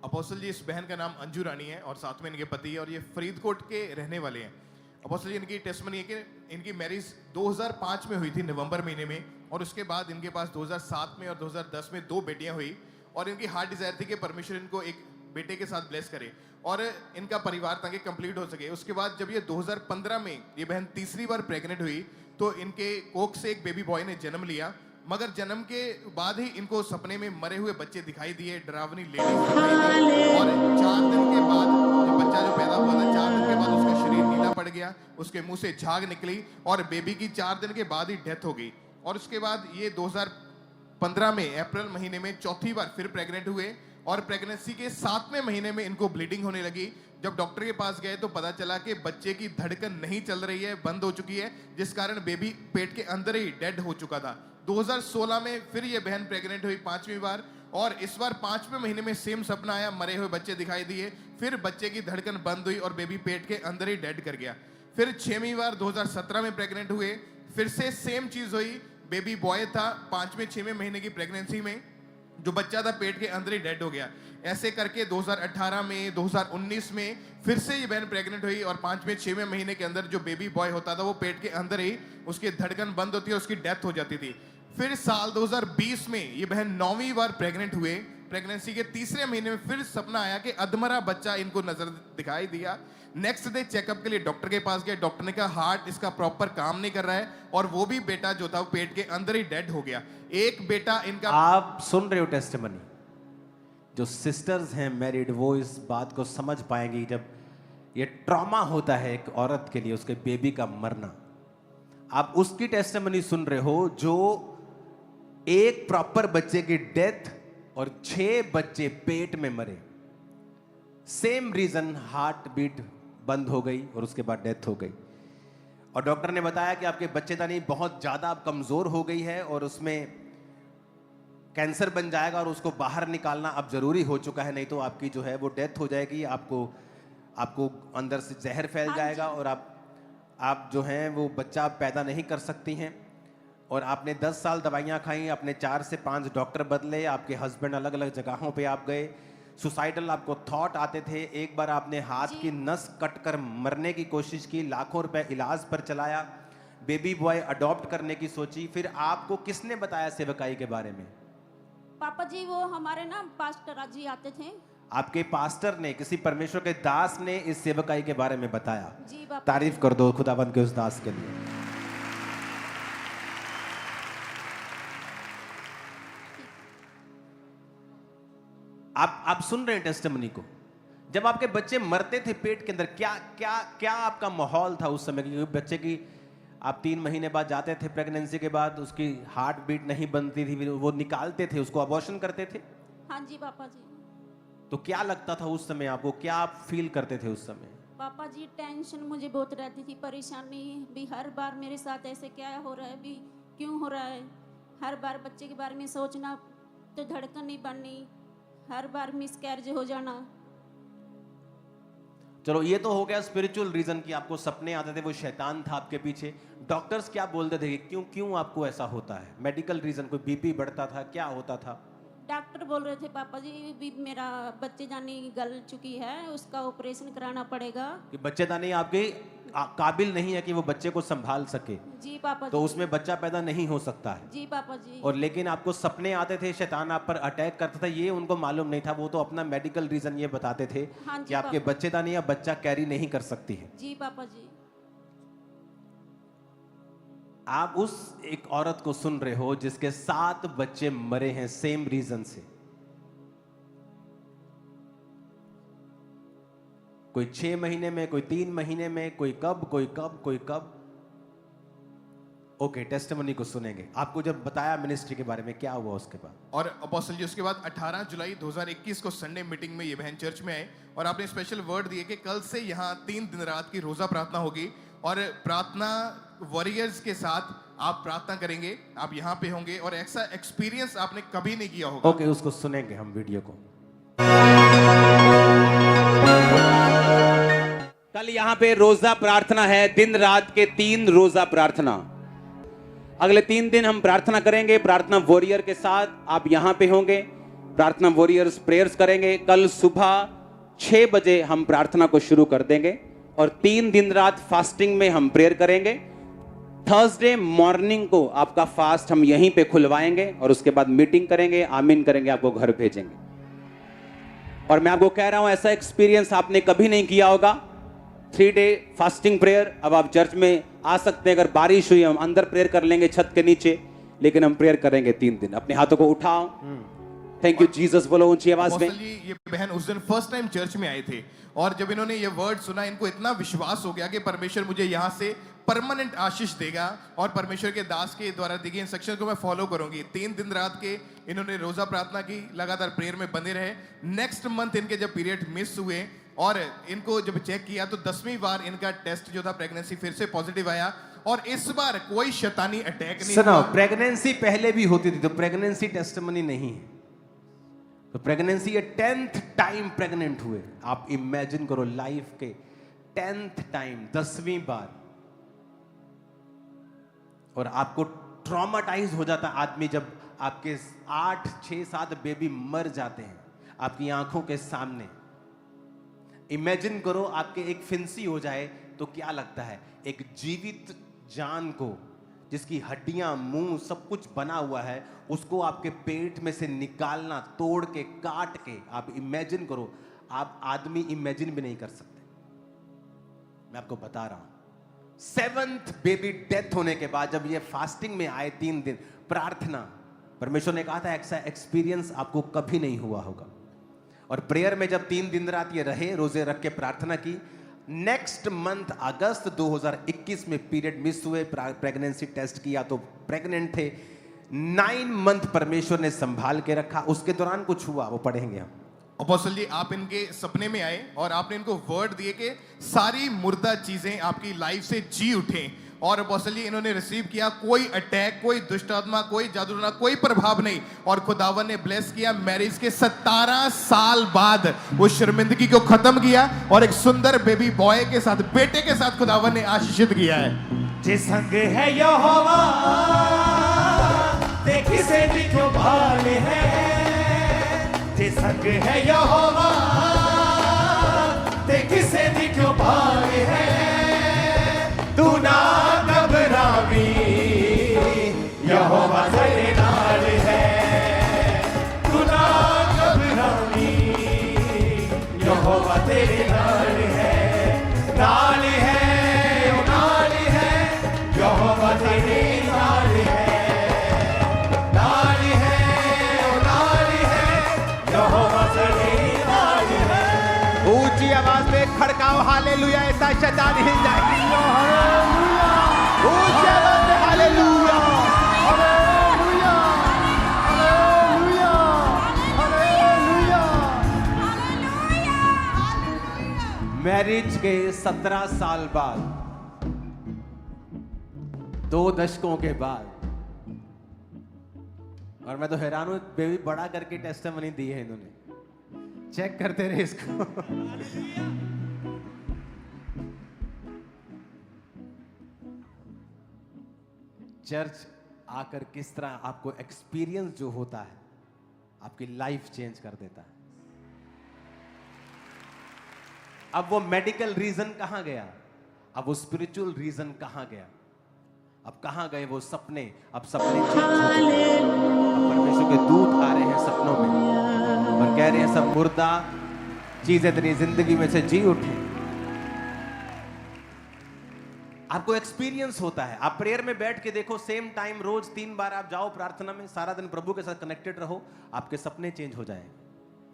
Apostle जी, इस बहन का नाम अंजू रानी है और साथ में इनके पति है और ये फरीदकोट के रहने वाले हैं। अपोस्टल जी, इनकी टेस्टमनी है कि इनकी मैरिज 2005 में हुई थी नवंबर महीने में, और उसके बाद इनके पास 2007 में और 2010 में 2 बेटियां हुई, और इनकी हार्ट डिजायर थी कि परमेश्वर इनको एक बेटे के साथ ब्लेस करे और इनका परिवार ताकि कंप्लीट हो सके। उसके बाद जब ये 2015 में ये बहन तीसरी बार प्रेग्नेंट हुई तो इनके कोख से एक बेबी बॉय ने जन्म लिया, मगर जन्म के बाद ही इनको सपने में मरे हुए बच्चे दिखाई दिए, डरावनी लेडीज दिखाई दी, और 4 दिन के बाद जब बच्चा जो पैदा हुआ था 4 दिन के बाद उसका शरीर नीला पड़ गया, उसके मुंह से झाग निकली और बेबी की 4 दिन के बाद ही डेथ हो गई। और उसके बाद ये 2015 में अप्रैल महीने में चौथी बार फिर प्रेग्नेंट हुए और प्रेगनेंसी के 7वें महीने में इनको ब्लीडिंग होने लगी। जब डॉक्टर के पास गए तो पता चला कि बच्चे की धड़कन नहीं चल रही है, बंद हो चुकी है, जिस कारण बेबी पेट के अंदर ही डेड हो चुका था। 2016 में फिर ये बहन प्रेग्नेंट हुई 5वीं बार, और इस बार 5वें महीने में सेम सपना आया, मरे हुए बच्चे दिखाई दिए, फिर बच्चे की धड़कन बंद हुई और बेबी पेट के अंदर ही डेड कर गया। फिर 6वीं बार 2017 में प्रेग्नेंट हुए, फिर से सेम चीज हुई, बेबी बॉय था 5वें 6वें महीने की प्रेगनेंसी में, जो बच्चा था पेट के अंदर ही डेड हो गया। ऐसे करके 2018 में 2019 में फिर से ये बहन प्रेग्नेंट हुई और 5वें 6वें महीने के अंदर जो बेबी बॉय होता था वो पेट के अंदर ही उसकी धड़कन बंद होती है, उसकी डेथ हो जाती थी। फिर साल 2020 में ये बहन 9वीं बार प्रेग्नेंट हुए, प्रेगनेंसी के तीसरे महीने में फिर सपना आया कि अधमरा बच्चा इनको नजर दिखाई दिया। नेक्स्ट डे चेकअप के लिए डॉक्टर के पास गए, डॉक्टर ने कहा हार्ट इसका प्रॉपर काम नहीं कर रहा है, और वो भी बेटा जो था वो पेट के अंदर ही डेड हो गया। एक बेटा इनका। आप सुन रहे हो टेस्टिमनी, जो सिस्टर्स हैं मैरिड वो इस बात को समझ पाएंगी जब ये ट्रॉमा होता है एक औरत के लिए, उसके बेबी का मरना। आप उसकी टेस्टिमनी सुन रहे हो जो एक प्रॉपर बच्चे की डेथ और 6 बच्चे पेट में मरे, सेम रीजन, हार्ट बीट बंद हो गई और उसके बाद डेथ हो गई। और डॉक्टर ने बताया कि आपके बच्चेदानी बहुत ज्यादा कमजोर हो गई है और उसमें कैंसर बन जाएगा और उसको बाहर निकालना अब जरूरी हो चुका है, नहीं तो आपकी जो है वो डेथ हो जाएगी, आपको अंदर से जहर फैल जाएगा और आप जो हैं वो बच्चा पैदा नहीं कर सकती हैं। और आपने 10 साल दवाइयाँ खाई, आपने 4 से 5 डॉक्टर बदले, आपके हस्बैंड अलग अलग जगहों पे आप गए, सुसाइडल आपको थॉट आते थे, एक बार आपने हाथ की नस कट कर मरने की कोशिश की, लाखों रुपए इलाज पर चलाया, बेबी बॉय अडॉप्ट करने की सोची। फिर आपको किसने बताया सेवकाई के बारे में? पापा जी, वो हमारे ना पास्टर जी आते थे। आपके पास्टर ने, किसी परमेश्वर के दास ने इस सेवकाई के बारे में बताया। जी पापा। तारीफ कर दो खुदावंद के उस दास के लिए। आप सुन रहे हैं टेस्टिमनी को। जब आपके बच्चे मरते थे पेट के अंदर, क्या क्या क्या आपका माहौल था उस समय? क्योंकि बच्चे की आप 3 महीने बाद जाते थे प्रेगनेंसी के बाद, उसकी हार्ट बीट नहीं बनती थी, वो निकालते थे, उसको अबॉर्शन करते थे। हाँ जी पापा जी। तो क्या लगता था उस समय आपको, क्या आप फील करते थे उस समय? पापा जी, टेंशन मुझे बहुत रहती थी, परेशानी भी हर बार मेरे साथ ऐसे क्या हो रहा है, भी क्यों हो रहा है, हर बार बच्चे के बारे में सोचना, तो धड़कन नहीं बढ़नी, हर बार मिसकैरेज हो जाना। चलो ये तो हो गया स्पिरिचुअल रीजन कि आपको सपने आते थे, वो शैतान था आपके पीछे। डॉक्टर्स क्या बोलते थे कि क्यों आपको ऐसा होता है? मेडिकल रीजन, कोई बीपी बढ़ता था, क्या होता था? डॉक्टर बोल रहे थे पापा जी भी मेरा बच्चेदानी गल चुकी है, उसका ऑपरेशन कराना पड़ेगा। कि बच्चेदानी आपके काबिल नहीं है कि वो बच्चे को संभाल सके। जी पापा जी। तो उसमें बच्चा पैदा नहीं हो सकता है। जी पापा जी। और लेकिन आपको सपने आते थे, शैतान आप पर अटैक करता था, ये उनको मालूम नहीं था, वो तो अपना मेडिकल रीजन ये बताते थे हाँ कि आपके बच्चेदानी या बच्चा कैरी नहीं कर सकती है। जी पापा जी। आप उस एक औरत को सुन रहे हो जिसके 7 बच्चे मरे हैं सेम रीजन से। कोई 6 महीने में, कोई 3 महीने में, कोई कब। ओके, टेस्टिमनी को सुनेंगे। आपको जब बताया मिनिस्ट्री के बारे में, क्या हुआ उसके बाद? और अपोस्टल जी, उसके बाद 18 जुलाई 2021 को संडे मीटिंग में ये बहन चर्च में आए और आपने स्पेशल वर्ड दिए कि कल से यहाँ 3 दिन रात की रोजा प्रार्थना होगी और प्रार्थना वॉरियर्स के साथ आप प्रार्थना करेंगे, आप यहाँ पे होंगे और ऐसा एक्सपीरियंस आपने कभी नहीं किया होगा। ओके, उसको सुनेंगे हम वीडियो को। कल यहाँ पे रोजा प्रार्थना है, दिन रात के 3 रोजा प्रार्थना। अगले 3 दिन हम प्रार्थना करेंगे, प्रार्थना वॉरियर के साथ आप यहाँ पे होंगे। प्रार्थना वॉरियर्स प्रेयर्स करेंगे। कल सुबह 6 बजे हम प्रार्थना को शुरू कर देंगे और 3 दिन रात फास्टिंग में हम प्रेयर करेंगे। थर्सडे मॉर्निंग को आपका फास्ट हम यहीं पे खुलवाएंगे और उसके बाद मीटिंग करेंगे, आमीन करेंगे, आपको घर भेजेंगे। और मैं आपको कह रहा हूं ऐसा एक्सपीरियंस आपने कभी नहीं किया होगा। 3 डे फास्टिंग प्रेयर। अब आप चर्च में आ सकते हैं, अगर बारिश हुई हम अंदर प्रेयर कर लेंगे छत के नीचे, लेकिन हम प्रेयर करेंगे 3 दिन। अपने हाथों को उठाओ, थैंक यू जीसस बोलो ऊंची आवाज में। अपोस्टल जी, ये बहन उस दिन फर्स्ट टाइम चर्च में आए थे और जब इन्होंने ये वर्ड सुना, इनको इतना विश्वास हो गया कि परमेश्वर मुझे यहाँ से परमानेंट आशीष देगा और परमेश्वर के दास के द्वारा दी गई इंस्ट्रक्शन को मैं फॉलो करूंगी। 3 दिन रात के इन्होंने रोजा प्रार्थना की, लगातार प्रेयर में बने रहे। नेक्स्ट मंथ इनके जब पीरियड मिस हुए और इनको जब चेक किया तो 10वीं बार इनका टेस्ट जो था प्रेगनेंसी फिर से पॉजिटिव आया और इस बार कोई शैतानी अटैक नहीं सुनो, हुआ। प्रेगनेंसी पहले भी होती थी तो प्रेगनेंसी टेस्टिमनी नहीं है। तो प्रेगनेंसी ये 10th टाइम प्रेग्नेंट हुए। आप इमेजिन करो लाइफ के 10th टाइम, 10वीं बार। और आपको ट्रॉमाटाइज हो जाता आदमी जब आपके 8, 6, 7 बेबी मर जाते हैं आपकी आंखों के सामने। इमेजिन करो आपके एक फिंसी हो जाए तो क्या लगता है। एक जीवित जान को, जिसकी हड्डियां, मुंह सब कुछ बना हुआ है, उसको आपके पेट में से निकालना, तोड़ के, काट के, आप इमेजिन करो। आप आदमी इमेजिन भी नहीं कर सकते। मैं आपको बता रहा हूं। 7th बेबी डेथ होने के बाद जब ये फास्टिंग में आए 3 दिन प्रार्थना, परमेश्वर ने कहा था ऐसा एक्सपीरियंस आपको कभी नहीं हुआ होगा। और प्रेयर में जब 3 दिन रात ये रहे, रोजे रख के प्रार्थना की, नेक्स्ट मंथ अगस्त 2021 में पीरियड मिस हुए, प्रेगनेंसी टेस्ट किया तो प्रेग्नेंट थे। 9 मंथ परमेश्वर ने संभाल के रखा। उसके दौरान कुछ हुआ, वो पढ़ेंगे हम। अपोस्टल जी, आप इनके सपने में आए और आपने इनको वर्ड दिए कि सारी मुर्दा चीजें आपकी लाइफ से जी उठें। और अपोस्टल जी, इन्होंने रिसीव किया। कोई अटैक, कोई दुष्ट आत्मा, कोई जादूटोना, कोई प्रभाव नहीं। और खुदावन ने ब्लेस किया। मैरिज के 17 साल बाद वो शर्मिंदगी को खत्म किया और एक सुंदर बेबी बॉय के साथ, बेटे के साथ खुदावन ने आशीषित किया है। जे संग है यहोवा ते किसे भी क्यों भाले है। जे संग है यहोवा ते किसे भी क्यों भाले है। तू ना घबरावी, यहोवा तेरे नाल है। तू ना घबरावी, यहोवा तेरे नाल है। नाल है, ओ नाल है, यहोवा तेरे नाल है। नाल है, ओ नाल है, यहोवा तेरे नाल है। ऊंची आवाज में खड़काओ हालेलुया, ऐसा शैतान हिल जाए। ऊंची आवाज में हालेलुया। मैरिज के 17 साल बाद, 2 दशकों के बाद, और मैं तो हैरान हूं, बेबी बड़ा करके टेस्टिमनी दी है इन्होंने। चेक करते रहे इसको। चर्च आकर किस तरह आपको एक्सपीरियंस जो होता है आपकी लाइफ चेंज कर देता है। अब वो मेडिकल रीजन कहां गया, अब वो स्पिरिचुअल रीजन कहां गया, अब कहां गए वो सपने। अब सपने चेंज हो गए। अब परमेश्वर के दूत आ रहे हैं सपनों में और कह रहे हैं सब मुर्दा चीजें तेरी जिंदगी में से जी उठी। आपको एक्सपीरियंस होता है। आप प्रेयर में बैठ के देखो, सेम टाइम रोज 3 बार आप जाओ प्रार्थना में, सारा दिन प्रभु के साथ कनेक्टेड रहो, आपके सपने चेंज हो जाएंगे।